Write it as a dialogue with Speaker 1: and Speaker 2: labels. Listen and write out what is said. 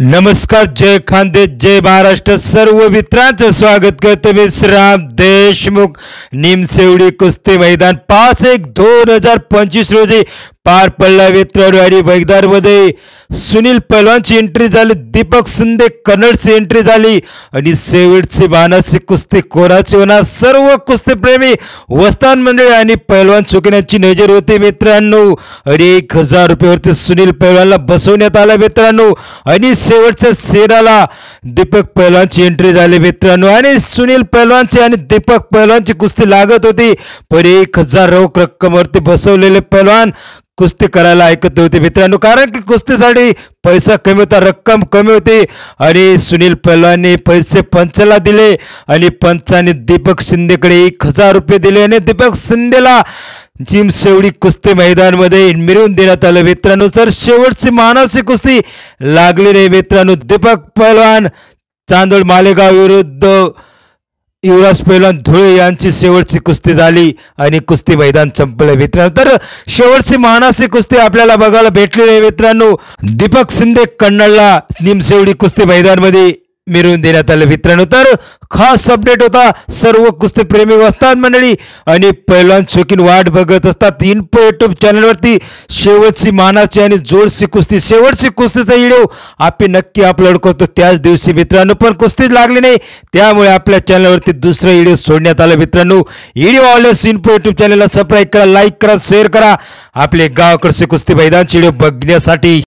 Speaker 1: नमस्कार, जय खानदेश, जय महाराष्ट्र. सर्व मित्रांचं स्वागत करतो मी श्रीराम देशमुख. निमसेवडी कुस्ती मैदान 5/1/2025 रोजी पार पडला मित्रांनो. आणि मैदानामध्ये सुनील पहलवानची एंट्री झाली, दीपक शिंदे कन्नडची एंट्री झाली आणि शेवटची मानाची कुस्ती कोणाची होणार. सर्व कुस्तीप्रेमी वस्तान मंडळी आणि पहलवान चुकण्याची नजर होती मित्रांनो. आणि 1000 रुपयावरती सुनील पहलवानला बसवण्यात आला मित्रांनो. आणि शेवटच्या शेराला दीपक पहलवानची एंट्री झाली मित्रांनो. आणि सुनील पहलवानची आणि दीपक पहलवानची कुस्ती लागत होती, पण 1000 रोख रक्कमवरती बसवलेले पहलवान कुस्ती करायला ऐकत होते मित्रांनो. कारण की कुस्तीसाठी पैसा कमी होता, रक्कम कमी होती. आणि सुनील पहलवानने पैसे पंचाला दिले आणि पंचाने दीपक शिंदेकडे 1000 रुपये दिले आणि दीपक शिंदेला निमसेवडी कुस्ती मैदानामध्ये मिळवून देण्यात आलं मित्रांनो. तर शेवटची मानाची कुस्ती लागली नाही मित्रांनो. दीपक पहलवान चांदोड मालेगाव विरुद्ध युवराज पहलवान धुळे यांची शेवटची कुस्ती झाली आणि कुस्ती मैदान संपलं मित्रांनो. तर शेवटची मानाची कुस्ती आपल्याला बघायला भेटली नाही मित्रांनो. दीपक शिंदे कन्नडला निमसेवडी कुस्ती मैदानामध्ये मिळवून देण्यात आलं मित्रांनो. तर खास अपडेट होता. सर्व कुस्तीप्रेमी वस्ताद मंडळी आणि पहलवान शौकीन वाट बघत असतात इन्फो यूट्यूब चॅनलवरती. शेवटची मानाची आणि जोडची कुस्ती, शेवटची कुस्तीचा व्हिडिओ आपण नक्की अपलोड करतो त्याच दिवशी मित्रांनो. पण कुस्तीच लागली नाही, त्यामुळे आपल्या चॅनलवरती दुसरा व्हिडिओ सोडण्यात आला मित्रांनो. व्हिडिओ आवडल्यास इन्फो यूट्यूब चॅनलला सबस्क्राईब करा, लाईक करा, शेअर करा आपले गावाकडचे कुस्ती मैदानचे व्हिडिओ बघण्यासाठी.